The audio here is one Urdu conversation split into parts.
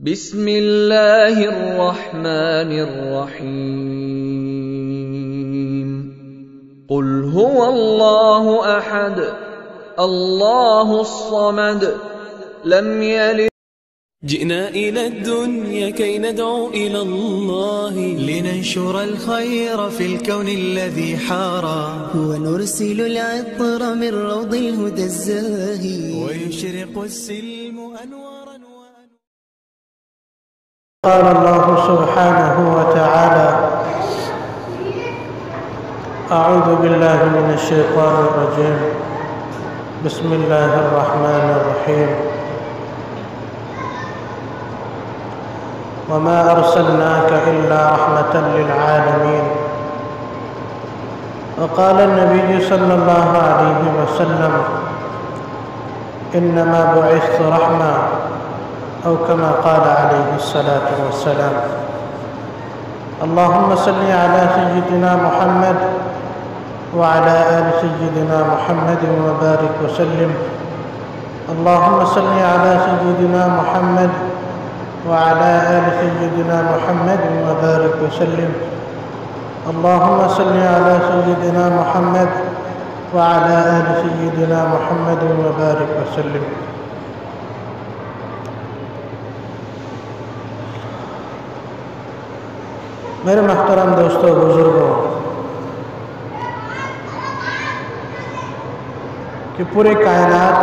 بسم اللہ الرحمن الرحیم قل هو اللہ احد اللہ الصمد لم یلد. جئنا إلى الدنيا كي ندعو إلى الله لننشر الخير في الكون الذي حارى ونرسل العطر من روض الهدى الزاهي ويشرق السلم أنوارا قال الله سبحانه وتعالى أعوذ بالله من الشيطان الرجيم بسم الله الرحمن الرحيم وما أرسلناك إلا رحمة للعالمين. وقال النبي صلى الله عليه وسلم إنما بعثت رحمة أو كما قال عليه الصلاة والسلام. اللهم صل على سيدنا محمد وعلى آل سيدنا محمد وبارك وسلم. اللهم صل على سيدنا محمد وعلى آل سيدنا محمد وبارك وسلم. اللهم صل على سيدنا محمد وعلى آل سيدنا محمد وبارك وسلم. میرے محترم دوستو بزرگوں، کہ پورے کائنات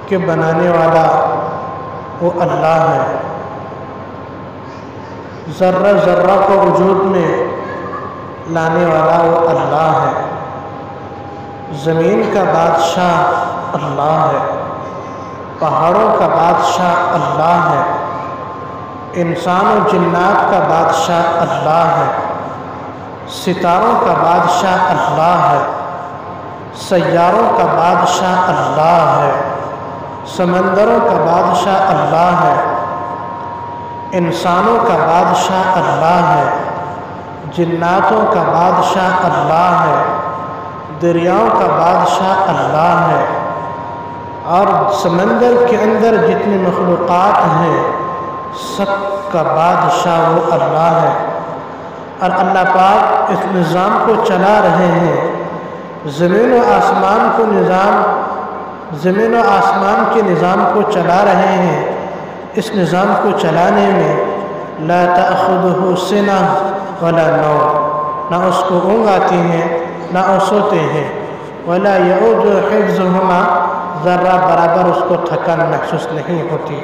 کے بنانے والا وہ اللہ ہے. ذرہ ذرہ کو وجود میں لانے والا وہ اللہ ہے. زمین کا بادشاہ اللہ ہے، پہاڑوں کا بادشاہ اللہ ہے، انسان و جنات کا بادشاہ اللہ ہے، ستاروں کا بادشاہ اللہ ہے، سیاروں کا بادشاہ اللہ ہے، سمندروں کا بادشاہ اللہ ہے، انسانوں کا بادشاہ اللہ ہے، جناتوں کا بادشاہ اللہ ہے، دریاؤں کا بادشاہ اللہ ہے، اور سمندر کے اندر جتنی مخلوقات ہیں سب کا بادشاہ وہ اللہ ہے. اور اللہ پاک اس نظام کو چلا رہے ہیں. زمین و آسمان کے نظام کو چلا رہے ہیں. اس نظام کو چلانے میں لا تأخذہ سنہ ولا نوم، نہ اس کو اونگ آتی ہیں نہ سوتے ہیں. ولا یعود حفظہما، ذرہ برابر اس کو تھکن محسوس نہیں ہوتی.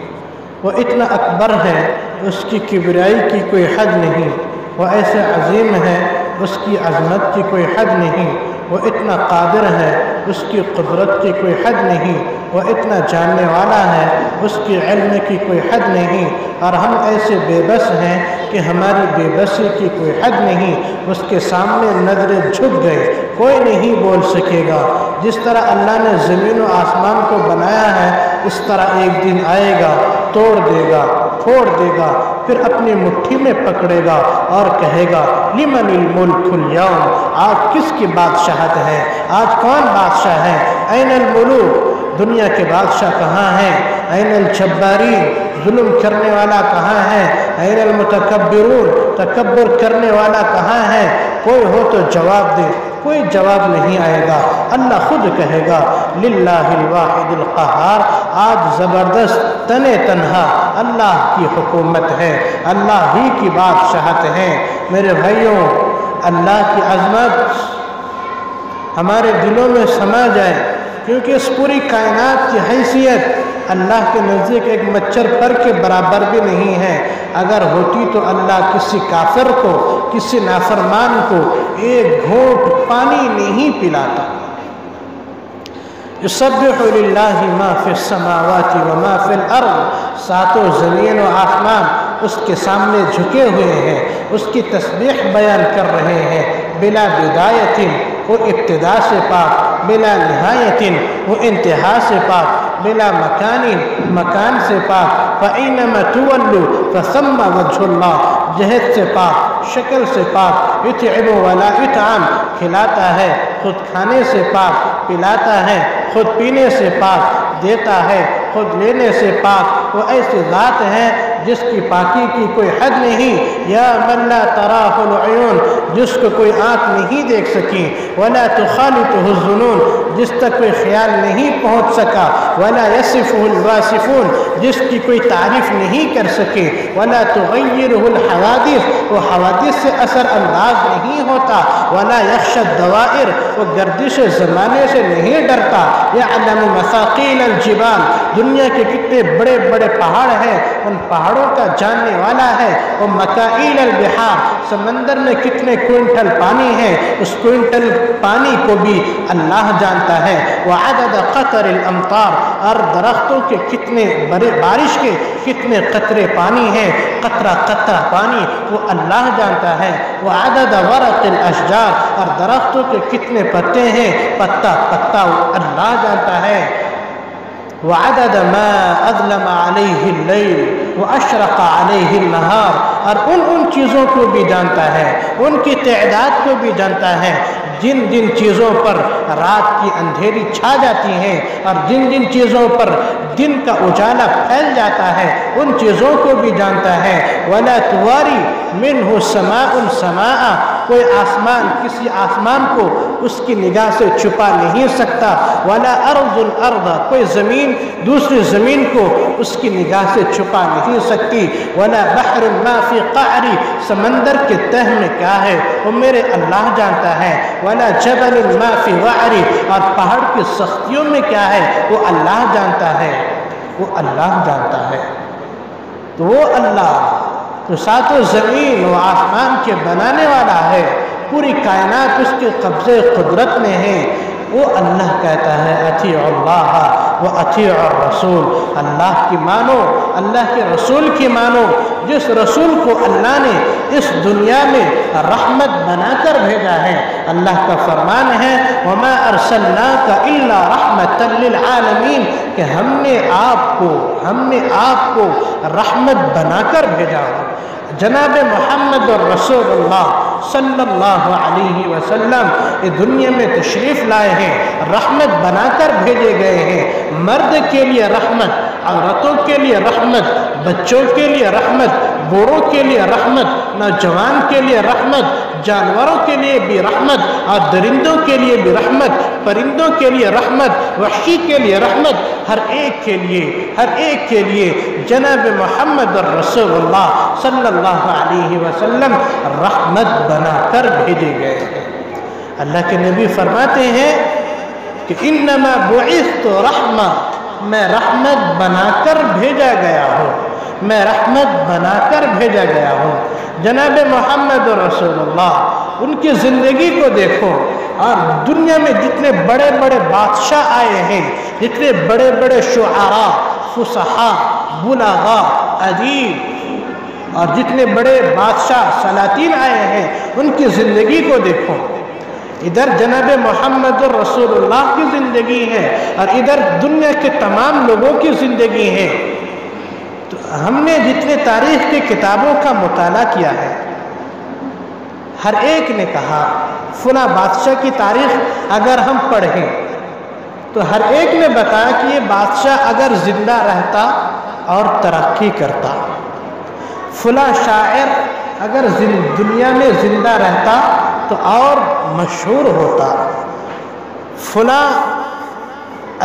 وہ اتنا اکبر ہے، اس کی کبریائی کی کوئی حد نہیں. وہ ایسے عظیم ہے، اس کی عظمت کی کوئی حد نہیں. وہ اتنا قادر ہے، اس کی قدرت کی کوئی حد نہیں. وہ اتنا جاننے والا ہے، اس کی علم کی کوئی حد نہیں. اور ہم ایسے بے بس ہیں کہ ہماری بے بسی کی کوئی حد نہیں. اس کے سامنے نظریں جھک گئے، کوئی نہیں بول سکے گا. جس طرح اللہ نے زمین و آسمان کو بنایا ہے، اس طرح ایک دن آئے گا، توڑ دے گا، پھوڑ دے گا، پھر اپنی مٹھی میں پکڑے گا اور کہے گا لمن الملک اليوم، آج کس کی بادشاہت ہے؟ آج کون بادشاہ ہے؟ این الملوک، دنیا کے بادشاہ کہاں ہیں؟ این الجبارین، ظلم کرنے والا کہاں ہے؟ این المتکبرون، تکبر کرنے والا کہاں ہے؟ کوئی ہو تو جواب دے. کوئی جواب نہیں آئے گا. اللہ خود کہے گا للہ الواحد القہار، آج زبردست تنے تنہا اللہ کی حکومت ہے، اللہ ہی کی بادشاہت ہے. میرے بھائیوں، اللہ کی عظمت ہمارے دلوں میں سما جائے، کیونکہ اس پوری کائنات کی حیثیت اللہ کے نزدیک ایک مچھر پر کے برابر بھی نہیں ہے. اگر ہوتی تو اللہ کسی کافر کو، کسی نافرمان کو ایک گھونٹ پانی نہیں پلاتا. یسبح للہ ما فی السماوات وما فی الارض، ساتوں زمین و آسمان اس کے سامنے جھکے ہوئے ہیں، اس کی تسبیح بیان کر رہے ہیں. بلا بدایت، وہ ابتدا سے پاک، بلا نہایت، وہ انتہا سے پاک، بلا مکان سے پاک. فَإِنَّمَا تُوَلُّوا فَثَمَّ وَجْهُ اللَّهِ، جہت سے پاک، شکل سے پاک. يُطْعِمُ وَلَا يُطْعَمُ، کھلاتا ہے، خود کھانے سے پاک، پلاتا ہے، خود پینے سے پاک، دیتا ہے، خود لینے سے پاک، وہ ایسی ذات ہے جس کی پاکی کی کوئی حد نہیں، یا من لا تراہ العیون، جس کو کوئی آنکھ نہیں دیکھ سکی، ولا تخالطہ الظنون، جس تک کوئی خیال نہیں پہنچ سکا، ولا یصفہ الواصفون، جس کی کوئی تعریف نہیں کر سکے، ولا تغیرہ الحوادث، وہ حوادث سے اثر انداز نہیں ہوتا، ولا یخشى الدوائر، وہ گردش زمانے سے نہیں ڈرتا، یعلم مثاقیل الجبال، دنیا کے کتنے بڑے بڑے پہاڑ ہیں ان پہاڑوں کا جاننے والا ہے، وہ مکائیل البحار، سمندر میں کتنے کوئنٹل پانی ہے اس کوئنٹل پانی کو بھی اللہ جانتا ہے، وعدد قطر الامطار، اور درختوں کے کتنے بڑے بارش کے کتنے قطرے پانی ہیں، قطرہ قطرہ پانی وہ اللہ جانتا ہے، وعدد ورق الاشجار، اور درختوں کے کتنے پتے ہیں پتا پتا وہ اللہ جانتا ہے، وعدد ما اظلم علیہ اللیل واشرق علیہ النہار، اور ان چیزوں کو بھی جانتا ہے، ان کی تعداد کو بھی جانتا ہے، جن جن چیزوں پر رات کی اندھیری چھا جاتی ہے اور جن جن چیزوں پر دن کا اجالا پھیل جاتا ہے ان چیزوں کو بھی جانتا ہے، ولا تواری منہ سماء سماء، کوئی آسمان کسی آسمان کو اس کی نگاہ سے چھپا نہیں سکتا، ولا ارض الارض، کوئی زمین دوسری زمین کو اس کی نگاہ سے چھپا نہیں سکتی، ولا بحر ما فی قعری، سمندر کے تہ میں کیا ہے وہ میرے اللہ جانتا ہے، ولا جبل ما فی وعری، اور پہاڑ کی سختیوں میں کیا ہے وہ اللہ جانتا ہے، وہ اللہ جانتا ہے۔ تو وہ اللہ تو ساتوں زمین و آسمان کے بنانے والا ہے، پوری کائنات اس کے قبضے قدرت میں ہے، وہ اللہ کہتا ہے اطیعوا اللہ و اطیعوا الرسول، اللہ کی مانو، اللہ کے رسول کی مانو، جس رسول کو اللہ نے اس دنیا میں رحمت بنا کر بھیجا ہے۔ اللہ کا فرمان ہے وما ارسلناک الا رحمتا للعالمین، کہ ہم نے آپ کو رحمت بنا کر بھیجا ہو۔ جناب محمد الرسول اللہ صلی اللہ علیہ وسلم اس دنیا میں تشریف لائے ہیں، رحمت بنا کر بھیجے گئے ہیں، مرد کے لیے رحمت، عورتوں کے لیے رحمت، بچوں کے لیے رحمت، بوڑھوں کے لیے رحمت، نوجوان کے لیے رحمت، جانوروں کے لیے بھی رحمت، اور درندوں کے لیے بھی رحمت، پرندوں کے لیے رحمت، وحشی کے لیے رحمت، ہر ایک کے لیے جناب محمد الرسول اللہ صلی اللہ علیہ وسلم رحمت بنا کر بھیجے گئے ہیں۔ اللہ کے نبی فرماتے ہیں کہ انما بعثت رحمہ، میں رحمت بنا کر بھیجا گیا ہوں، میں رحمت بنا کر بھیجا گیا ہوں۔ جناب محمد رسول اللہ ان کی زندگی کو دیکھو، اور دنیا میں جتنے بڑے بڑے بادشاہ آئے ہیں، جتنے بڑے بڑے شعراء، فصحاء، بلغاء، ادیب، اور جتنے بڑے بادشاہ سلاطین آئے ہیں ان کی زندگی کو دیکھو، ادھر جناب محمد رسول اللہ کی زندگی ہے اور ادھر دنیا کے تمام لوگوں کی زندگی ہے۔ تو ہم نے جتنے تاریخ کی کتابوں کا مطالعہ کیا ہے، ہر ایک نے کہا فلاں بادشاہ کی تاریخ اگر ہم پڑھیں تو ہر ایک نے بتایا کہ یہ بادشاہ اگر زندہ رہتا اور ترقی کرتا، فلاں شاعر اگر دنیا میں زندہ رہتا تو اور مشہور ہوتا، فلاں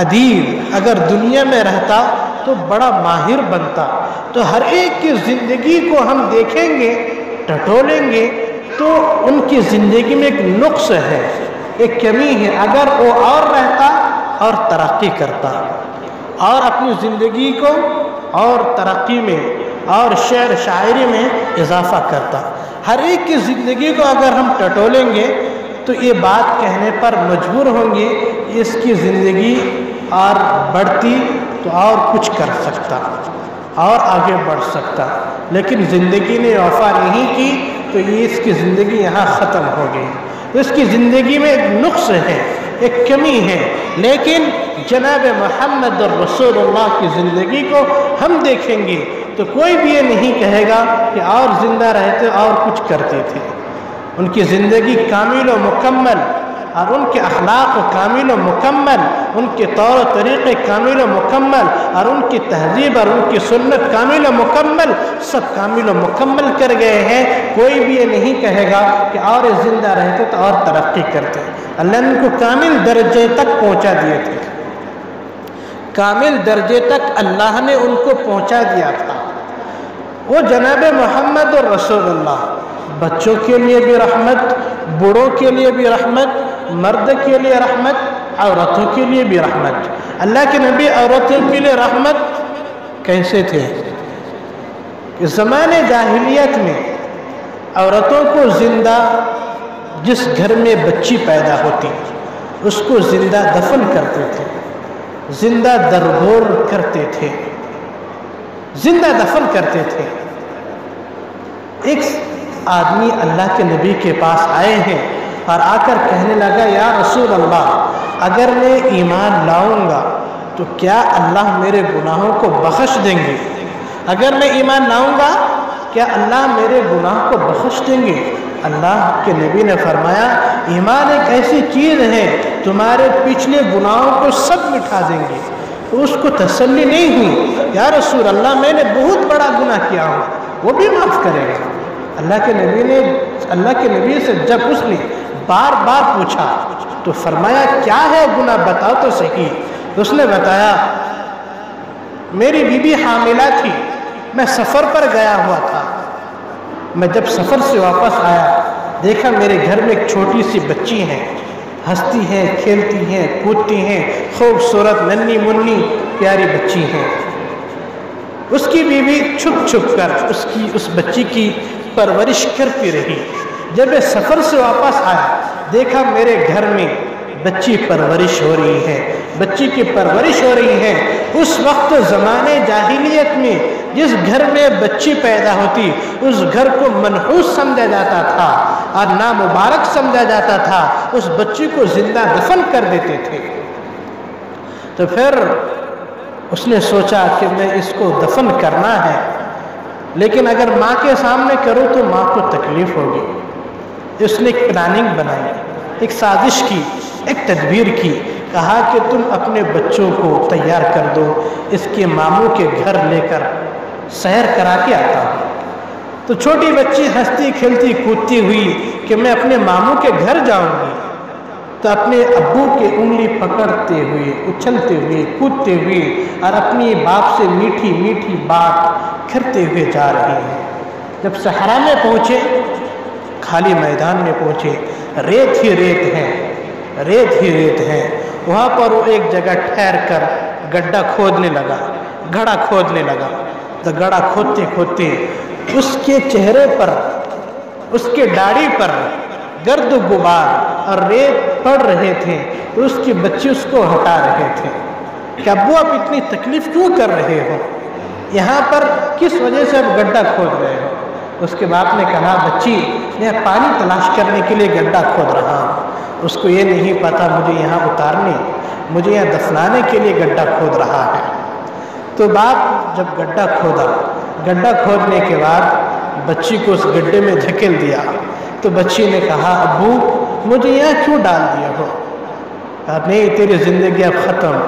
ادیب اگر دنیا میں رہتا تو بڑا ماہر بنتا۔ تو ہر ایک کی زندگی کو ہم دیکھیں گے، ٹٹولیں گے تو ان کی زندگی میں ایک نقص ہے، ایک کمی ہے، اگر وہ اور رہتا اور ترقی کرتا اور اپنی زندگی کو اور ترقی میں اور شعر شاعری میں اضافہ کرتا، ہر ایک کی زندگی کو اگر ہم ٹٹولیں گے تو یہ بات کہنے پر مجبور ہوں گے اس کی زندگی اور بڑھتی تو اور کچھ کر سکتا اور آگے بڑھ سکتا، لیکن زندگی نے وفا نہیں کی تو یہ اس کی زندگی یہاں ختم ہو گئی۔ اس کی زندگی میں ایک نقص ہے، ایک کمی ہے، لیکن جناب محمد الرسول اللہ کی زندگی کو ہم دیکھیں گے تو کوئی بھی یہ نہیں کہے گا کہ اور زندہ رہتے اور کچھ کرتے تھے۔ ان کی زندگی کامل و مکمل اور ان کے اخلاق کامل و مکمل، ان کے طور و طریقے کامل و مکمل، اور ان کی تہذیب اور ان کی سنت کامل و مکمل، سب کامل و مکمل کر گئے ہیں۔ کوئی بھی یہ نہیں کہے گا کہ اور زندہ رہتے تو اور ترقی کرتے۔ اللہ نے ان کو کامل درجے تک پہنچا دیے تھے، کامل درجے تک اللہ نے ان کو پہنچا دیا تھا۔ وہ جناب محمد اور رسول اللہ بچوں کے لیے بھی رحمت، بوڑھوں کے لیے بھی رحمت، مرد کے لیے رحمت، عورتوں کے لیے بھی رحمت۔ اللہ کے نبی عورتوں کے لیے رحمت کیسے تھے؟ کہ زمانے جاہلیت میں عورتوں کو زندہ، جس گھر میں بچی پیدا ہوتی اس کو زندہ دفن کرتے تھے، زندہ درگور کرتے تھے، زندہ دفن کرتے تھے۔ ایک آدمی اللہ کے نبی کے پاس آئے ہیں اور آ کر کہنے لگا، یا رسول اللہ، اگر میں ایمان لاؤں گا تو کیا اللہ میرے گناہوں کو بخش دیں گے؟ اگر میں ایمان لاؤں گا کیا اللہ میرے گناہ کو بخش دیں گے؟ اللہ کے نبی نے فرمایا، ایمان ایک ایسی چیز ہے تمہارے پچھلے گناہوں کو سب مٹا دیں گے۔ تو اس کو تسلی نہیں ہوئی، یا رسول اللہ میں نے بہت بڑا گناہ کیا ہوں، وہ بھی معاف کرے گا؟ اللہ کے نبی سے جب اس نے بار بار پوچھا تو فرمایا، کیا ہے گناہ بتاؤ تو صحیح۔ اس نے بتایا، میری بیوی حاملہ تھی، میں سفر پر گیا ہوا تھا، میں جب سفر سے واپس آیا دیکھا میرے گھر میں ایک چھوٹی سی بچی ہے، ہنستی ہے، کھیلتی ہیں، کودتی ہیں، خوبصورت ننھی منھی پیاری بچی ہیں۔ اس کی بیوی چھپ چھپ کر اس بچی کی پرورش کرتی رہی۔ جب میں سفر سے واپس آیا دیکھا میرے گھر میں بچی پرورش ہو رہی ہے، بچی کی پرورش ہو رہی ہے۔ اس وقت زمانے جاہلیت میں جس گھر میں بچی پیدا ہوتی اس گھر کو منحوس سمجھا جاتا تھا اور نامبارک سمجھا جاتا تھا، اس بچی کو زندہ دفن کر دیتے تھے۔ تو پھر اس نے سوچا کہ میں اس کو دفن کرنا ہے، لیکن اگر ماں کے سامنے کروں تو ماں کو تکلیف ہوگی۔ اس نے ایک پلاننگ بنائی، ایک سازش کی، ایک تدبیر کی، کہا کہ تم اپنے بچوں کو تیار کر دو، اس کے ماموں کے گھر لے کر سیر کرا کے آتا ہوں۔ تو چھوٹی بچی ہنستی کھیلتی کودتی ہوئی کہ میں اپنے ماموں کے گھر جاؤں گی، تو اپنے ابو کے انگلی پکڑتے ہوئے، اچھلتے ہوئے، کودتے ہوئے اور اپنی باپ سے میٹھی میٹھی بات کرتے ہوئے جا رہی ہیں۔ جب صحرا میں پہنچے، خالی میدان میں پہنچے، ریت ہی ریت ہے، ریت ہی ریت ہے۔ وہاں پر وہ ایک جگہ ٹھہر کر گڈھا کھودنے لگا، گڑھا کھودنے لگا۔ تو گڑھا کھودتے کھودتے اس کے چہرے پر، اس کے داڑھی پر گرد و غبار اور ریت پڑ رہے تھے، تو اس کی بچی اس کو ہٹا رہے تھے کہ ابو آپ اتنی تکلیف کیوں کر رہے ہو، یہاں پر کس وجہ سے آپ گڈھا کھود رہے ہو؟ اس کے باپ نے کہا، بچی میں پانی تلاش کرنے کے لیے گڈھا کھود رہا ہوں، اس کو یہ نہیں پتا مجھے یہاں اتارنے، مجھے یہاں دفنانے کے لیے گڈھا کھود رہا ہے۔ تو باپ جب گڈھا کھودا، گڈھا کھودنے کے بعد بچی کو اس گڈھے میں دھکیل دیا، تو بچی نے کہا، ابو مجھے یہاں کیوں ڈال دیا ہو؟ کہا نہیں، تیری زندگی اب ختم،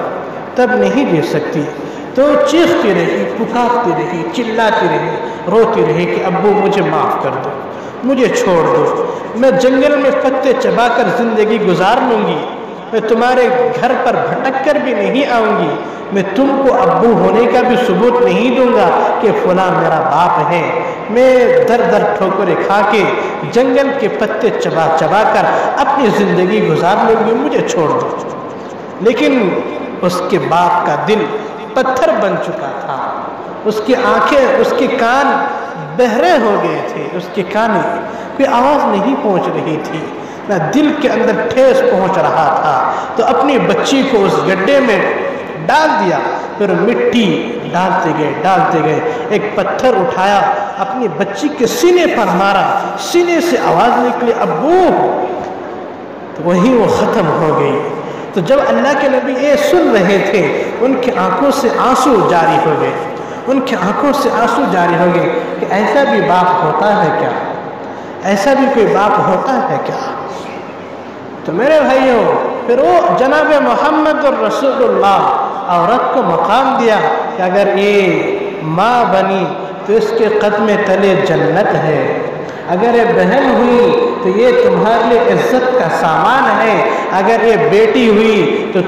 تب نہیں جی سکتی۔ تو چیختی رہی، پکارتی رہی، چلاتی رہی، روتی رہی کہ ابو مجھے معاف کر دو، مجھے چھوڑ دو، میں جنگل میں پتے چبا کر زندگی گزار لوں گی، میں تمہارے گھر پر بھٹک کر بھی نہیں آؤں گی، میں تم کو ابو ہونے کا بھی ثبوت نہیں دوں گا کہ فلاں میرا باپ ہے، میں در در ٹھوکریں کھا کے جنگل کے پتے چبا چبا کر اپنی زندگی گزار لوں گی، مجھے چھوڑ دو۔ لیکن اس کے باپ کا دل پتھر بن چکا تھا، اس کی آنکھیں، اس کے کان بہرے ہو گئے تھے، اس کے کان پہ آواز نہیں پہنچ رہی تھی، نہ دل کے اندر ٹھیس پہنچ رہا تھا۔ تو اپنی بچی کو اس گڈھے میں ڈال دیا، پھر مٹی ڈالتے گئے، ایک پتھر اٹھایا، اپنی بچی کے سینے پر مارا، سینے سے آواز نکلی، ابو، تو وہیں وہ ختم ہو گئی۔ تو جب اللہ کے نبی یہ سن رہے تھے، ان کی آنکھوں سے آنسو جاری ہو گئے، ان کی آنکھوں سے آنسو جاری ہو گئے کہ ایسا بھی باپ ہوتا ہے کیا؟ ایسا بھی کوئی باپ ہوتا ہے کیا؟ تو میرے بھائیوں پھر وہ جناب محمد رسول اللہ عورت کو مقام دیا کہ اگر یہ ماں بنی تو اس کے قدم تلے جنت ہے، اگر یہ بہن ہوئی تو یہ تمہارے لیے عزت کا سامان ہے، اگر یہ بیٹی ہوئی تو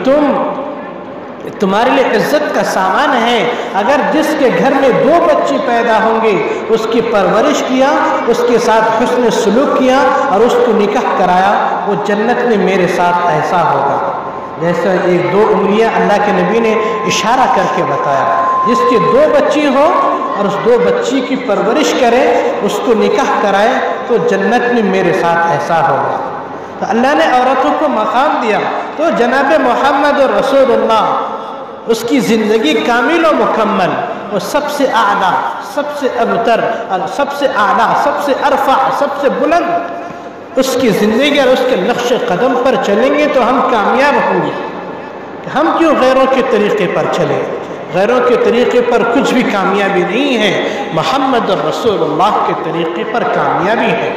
تمہارے لیے عزت کا سامان ہے، اگر جس کے گھر میں 2 بچی پیدا ہوں گے اس کی پرورش کیا، اس کے ساتھ حسن سلوک کیا اور اس کو نکاح کرایا، وہ جنت میں میرے ساتھ ایسا ہوگا۔ جیسا 1-2 انگلیاں اللہ کے نبی نے اشارہ کر کے بتایا، جس کی 2 بچی ہو اور اس 2 بچی کی پرورش کرے، اس کو نکاح کرائے تو جنت میں میرے ساتھ ایسا ہوگا۔ تو اللہ نے عورتوں کو مقام دیا، تو جناب محمد رسول اللہ اس کی زندگی کامل و مکمل، وہ سب سے اعلیٰ، سب سے ابتر، سب سے اعلیٰ، سب سے ارفع، سب سے بلند اس کی زندگی اور اس کے نقش قدم پر چلیں گے تو ہم کامیاب ہوں گے۔ کہ ہم کیوں غیروں کے طریقے پر چلیں؟ غیروں کے طریقے پر کچھ بھی کامیابی نہیں ہے، محمد رسول اللہ کے طریقے پر کامیابی ہے،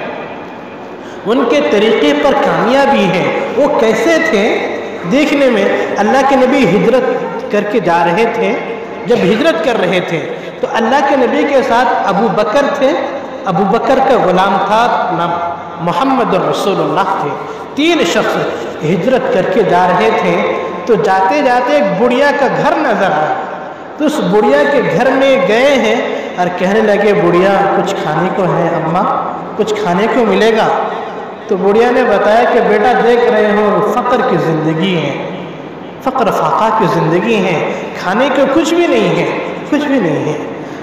ان کے طریقے پر کامیابی ہے۔ وہ کیسے تھے؟ دیکھنے میں اللہ کے نبی ہجرت کر کے جا رہے تھے، جب ہجرت کر رہے تھے تو اللہ کے نبی کے ساتھ ابو بکر تھے، ابو بکر کا غلام تھا، محمد رسول اللہ تھے، 3 شخص ہجرت کر کے جا رہے تھے۔ تو جاتے جاتے ایک بڑھیا کا گھر نظر آیا، تو اس بڑھیا کے گھر میں گئے ہیں اور کہنے لگے بڑھیا کچھ کھانے کو ہے اماں، کچھ کھانے کو ملے گا؟ تو بڑھیا نے بتایا کہ بیٹا دیکھ رہے ہو فقر کی زندگی ہے، فقر فاقہ کی زندگی ہے، کھانے کو کچھ بھی نہیں ہے، کچھ بھی نہیں ہے۔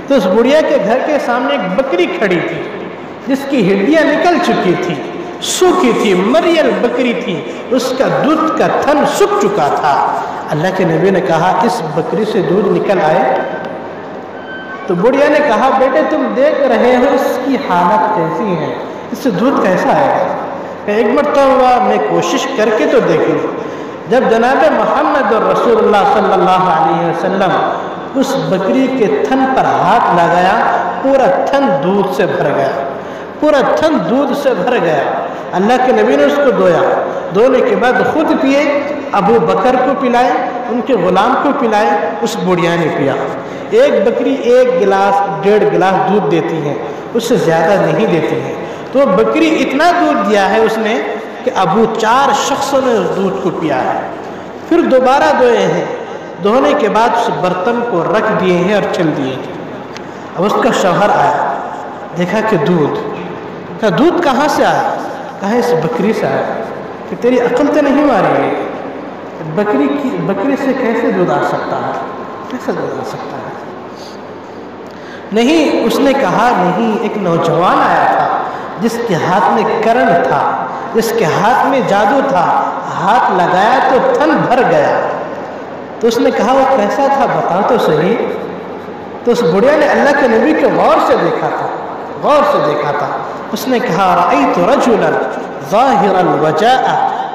تو اس بڑھیا کے گھر کے سامنے ایک بکری کھڑی تھی جس کی ہڈیاں نکل چکی تھی، سوکھی تھی، مریل بکری تھی، اس کا دودھ کا تھن سوکھ چکا تھا۔ اللہ کے نبی نے کہا اس بکری سے دودھ نکل آئے؟ تو بڑھیا نے کہا بیٹے تم دیکھ رہے ہو اس کی حالت کیسی ہے، اس سے دودھ کیسا آئے گا؟ ایک مرتبہ میں کوشش کر کے تو دیکھ لوں۔ جب جناب محمد رسول اللہ صلی اللہ علیہ وسلم اس بکری کے تھن پر ہاتھ لگایا، پورا تھن دودھ سے بھر گیا، پورا تھن دودھ سے بھر گیا۔ اللہ کے نبی نے اس کو دھویا، دھونے کے بعد خود پیے، ابو بکر کو پلائے، ان کے غلام کو پلائے، اس بڑھیا نے پیا۔ ایک بکری 1 گلاس 1.5 گلاس دودھ دیتی ہے، اس سے زیادہ نہیں دیتی ہے۔ تو بکری اتنا دودھ دیا ہے اس نے کہ ابو 4 شخصوں نے اس دودھ کو پیا ہے۔ پھر دوبارہ دھوئے ہیں، دھونے کے بعد اس برتن کو رکھ دیے ہیں اور چل دیے ہیں۔ اب اس کا شوہر آیا، دیکھا کہ دودھ کہاں سے آیا؟ کہا اس بکری سے آیا۔ کہ تیری عقل تو نہیں ماری ہے، بکری سے کیسے دودھ آ سکتا ہے؟ کیسے دودھ آ سکتا ہے؟ نہیں، اس نے کہا نہیں، ایک نوجوان آیا تھا جس کے ہاتھ میں کرن تھا، جس کے ہاتھ میں جادو تھا، ہاتھ لگایا تو تھن بھر گیا۔ تو اس نے کہا وہ کیسا تھا بتا تو صحیح۔ تو اس بڑھیا نے اللہ کے نبی کو غور سے دیکھا تھا، غور سے دیکھا تھا۔ اس نے کہا رأیت رجلا ظاہر الوجاء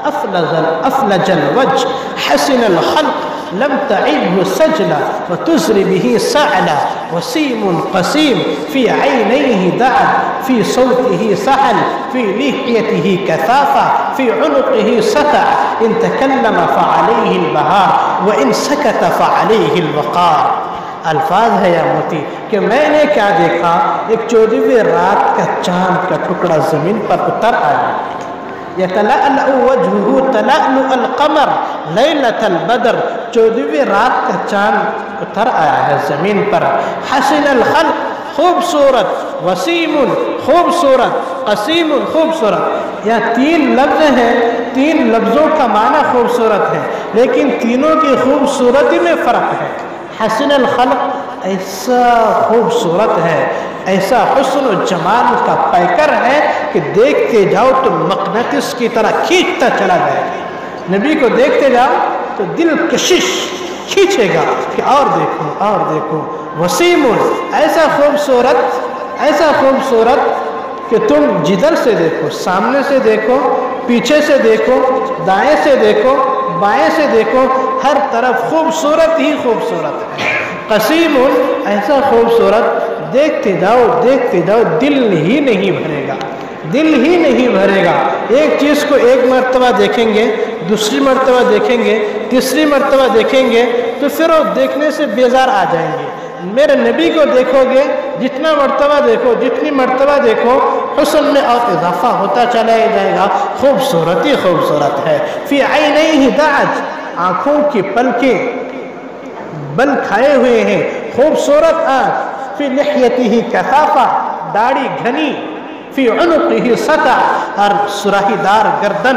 افلج الوجه حسن الخلق لم تعبه سجلا وتزري به سعلا وسيم قسيم في عينيه دعد في صوته سحل في لحيته كثافة في عنقه سطع إن تكلم فعليه البهار وإن سكت فعليه الوقار۔ الفاظ ہے یا موتی کہ میں نے کیا دیکھا، ایک 14ویں رات کا چاند کا ٹکڑا زمین پر اتر آیا، یتلألأ وجهه تلألؤ القمر لیلۃ البدر، 14ویں رات کا چاند اتر آیا ہے زمین پر۔ حسن الخلق، خوبصورت، وسیم خوبصورت، قسیم خوبصورت۔ یہ 3 لفظ ہیں، 3 لفظوں کا معنی خوبصورت ہے، لیکن تینوں کی خوبصورتی میں فرق ہے۔ حسن الخلق ایسا خوبصورت ہے، ایسا حسن و جمال کا پیکر ہے کہ دیکھتے جاؤ تو مقناطیس کی طرح کھینچتا چلا جائے گا۔ نبی کو دیکھتے جاؤ تو دل کشش کھینچے گا کہ اور دیکھو اور دیکھو۔ وسیم، ایسا خوبصورت کہ تم جدھر سے دیکھو، سامنے سے دیکھو، پیچھے سے دیکھو، دائیں سے دیکھو، بائیں سے دیکھو، ہر طرف خوبصورت ہی خوبصورت ہے۔ قسیم، ایسا خوبصورت دیکھتے جاؤ دل ہی نہیں بھرے گا۔ دل ہی نہیں بھرے گا۔ ایک چیز کو ایک مرتبہ دیکھیں گے، دوسری مرتبہ دیکھیں گے، تیسری مرتبہ دیکھیں گے تو پھر وہ دیکھنے سے بیزار آ جائیں گے۔ میرے نبی کو دیکھو گے، جتنا مرتبہ دیکھو، جتنی مرتبہ دیکھو، حسن میں اور اضافہ ہوتا چلا جائے گا۔ خوبصورت ہی خوبصورت ہے۔ فی عینیہ دعج، آنکھوں کی پلکیں بل کھائے ہوئے ہیں، خوبصورت آنکھ۔ فی لحیتہ کثافہ، داڑھی گھنی۔ فی عنقہ سطع، اور سراہی دار گردن۔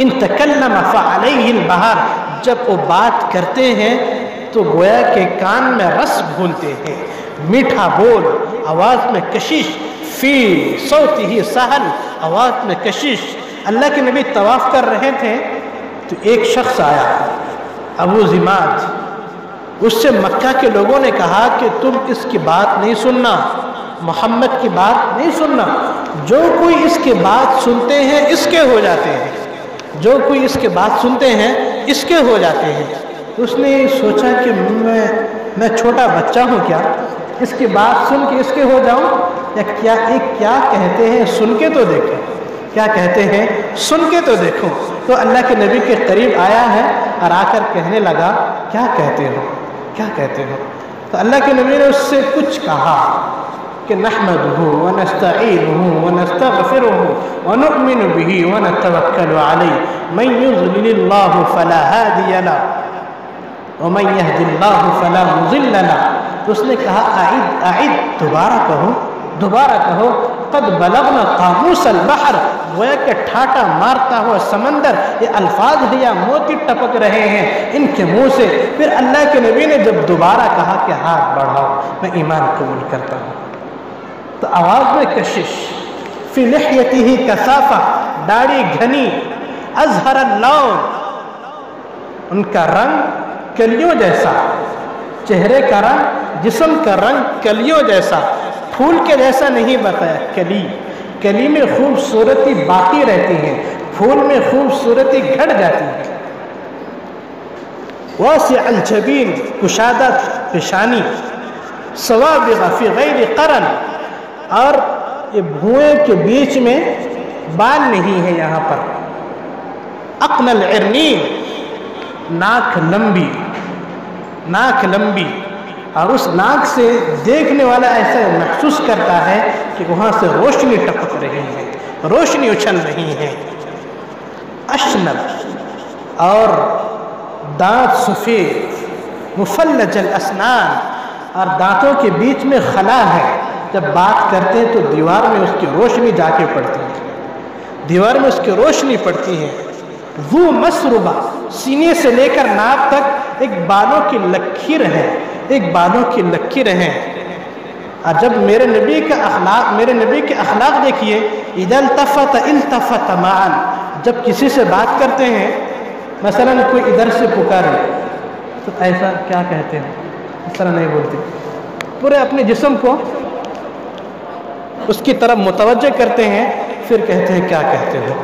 ان تکلم فعلیہ البہار، جب وہ بات کرتے ہیں تو گویا کہ کان میں رس گھولتے ہیں، میٹھا بول، آواز میں کشش۔ فی صوتہ سہل، آواز میں کشش۔ اللہ کے نبی طواف کر رہے تھے تو ایک شخص آیا، ابو زماد۔ اس سے مکہ کے لوگوں نے کہا کہ تم اس کی بات نہیں سننا، محمد کی بات نہیں سننا، جو کوئی اس کی بات سنتے ہیں اس کے ہو جاتے ہیں، جو کوئی اس کی بات سنتے ہیں اس کے ہو جاتے ہیں۔ اس نے سوچا کہ میں چھوٹا بچہ ہوں کیا، اس کی بات سن کے اس کے ہو جاؤں، یا کیا کہتے ہیں سن کے تو دیکھیں، کیا کہتے ہیں سن کے تو دیکھو۔ تو اللہ کے نبی کے قریب آیا ہے اور آ کر کہنے لگا کیا کہتے ہو، کیا کہتے ہو؟ تو اللہ کے نبی نے اس سے کچھ کہا کہ نحمدہ ونستعینہ ونستغفرہ ونؤمن بہ ونتوکل علیہ من یضلل اللہ فلا ہادی لہ ومن یہد اللہ فلا مضل لہ۔ تو اس نے کہا اعد، دوبارہ کہو، قد بلغنا قاموس البحر، گویا کہ ٹھاٹا مارتا ہوا سمندر، یہ الفاظ ہے یا موتی ٹپک رہے ہیں ان کے منہ سے۔ پھر اللہ کے نبی نے جب دوبارہ کہا کہ ہاتھ بڑھاؤ، میں ایمان قبول کرتا ہوں، تو آواز میں کشش۔ فی لحیتہ کثافہ، داڑھی گھنی۔ ازہر اللون، ان کا رنگ کلیوں جیسا، چہرے کا رنگ، جسم کا رنگ کلیوں جیسا، پھول کے جیسا نہیں بتایا، کلی میں خوبصورتی باقی رہتی ہے، پھول میں خوبصورتی گھٹ جاتی ہے۔ واسع الجبین، کشادہ پیشانی۔ سوابغ فی غیر قرن، اور یہ بھوئیں کے بیچ میں بال نہیں ہے یہاں پر۔ اقن العرنین، ناک لمبی، اور اس ناک سے دیکھنے والا ایسا محسوس کرتا ہے کہ وہاں سے روشنی ٹپک رہی ہے، روشنی اچھل رہی ہے۔ اشنب، اور دانت سفید۔ مفلج الاسنان، اور دانتوں کے بیچ میں خلا ہے، جب بات کرتے ہیں تو دیوار میں اس کی روشنی جا کے پڑتی ہے، دیوار میں اس کی روشنی پڑتی ہے۔ ذو مسربہ، سینے سے لے کر ناک تک ایک بالوں کی لکیر ہے، ایک بالوں کی لکیر ہے۔ اور جب میرے نبی کے اخلاق دیکھیے، اذا التفت التفت معا، جب کسی سے بات کرتے ہیں، مثلا کوئی ادھر سے پکارے تو ایسا کیا کہتے ہیں، اس طرح نہیں بولتے، پورے اپنے جسم کو اس کی طرف متوجہ کرتے ہیں، پھر کہتے ہیں کیا کہتے ہو۔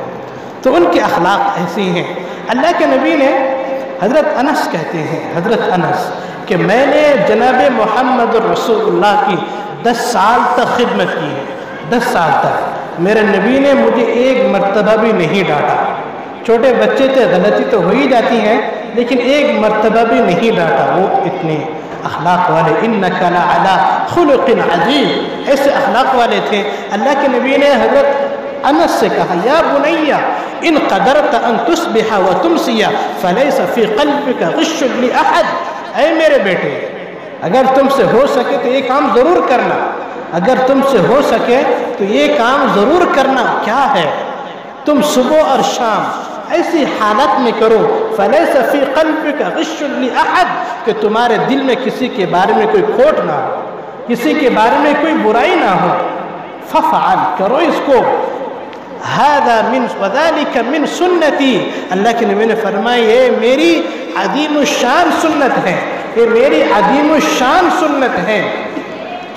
تو ان کے اخلاق ایسی ہیں۔ اللہ کے نبی نے، حضرت انس کہتے ہیں، حضرت انس، کہ میں نے جناب محمد رسول اللہ کی 10 سال تک خدمت کی ہے، 10 سال تک میرے نبی نے مجھے ایک مرتبہ بھی نہیں ڈانٹا۔ چھوٹے بچے تھے، غلطی تو ہو ہی جاتی ہے، لیکن ایک مرتبہ بھی نہیں ڈانٹا۔ وہ اتنے اخلاق والے، انک لعلی خلق عظیم، ایسے اخلاق والے تھے۔ اللہ کے نبی نے حضرت انس سے کہا یا بنی ان قدرت ان تصبح وتمسی فلیس فی قلبک غش لاحد، اے میرے بیٹے اگر تم سے ہو سکے تو یہ کام ضرور کرنا، اگر تم سے ہو سکے تو یہ کام ضرور کرنا۔ کیا ہے؟ تم صبح اور شام ایسی حالت میں کرو، فلیس فی قلبک غش لاحد، کہ تمہارے دل میں کسی کے بارے میں کوئی کھوٹ نہ ہو، کسی کے بارے میں کوئی برائی نہ ہو۔ ففعل، کرو اس کو۔ هذا من وذلك من سنتی، اللہ کے نبی نے فرمایا یہ میری عظیم الشان سنت ہے، یہ میری عظیم الشان سنت ہے۔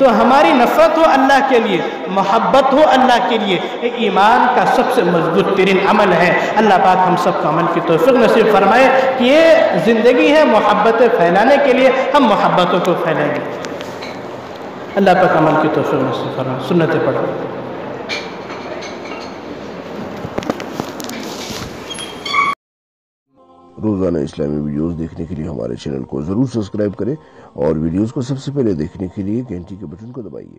تو ہماری نفرت ہو اللہ کے لیے، محبت ہو اللہ کے لیے، یہ ایمان کا سب سے مضبوط ترین عمل ہے۔ اللہ پاک ہم سب کو عمل کی توفیق نصیب فرمائے کہ یہ زندگی ہے محبتیں پھیلانے کے لیے، ہم محبتوں کو پھیلائیں گے۔ اللہ پاک عمل کی توفیق نصیب فرمائے۔ سنتیں پڑھو۔ روزانہ اسلامی ویڈیوز دیکھنے کے لیے ہمارے چینل کو ضرور سبسکرائب کریں اور ویڈیوز کو سب سے پہلے دیکھنے کے لیے گھنٹی کے بٹن کو دبائیے۔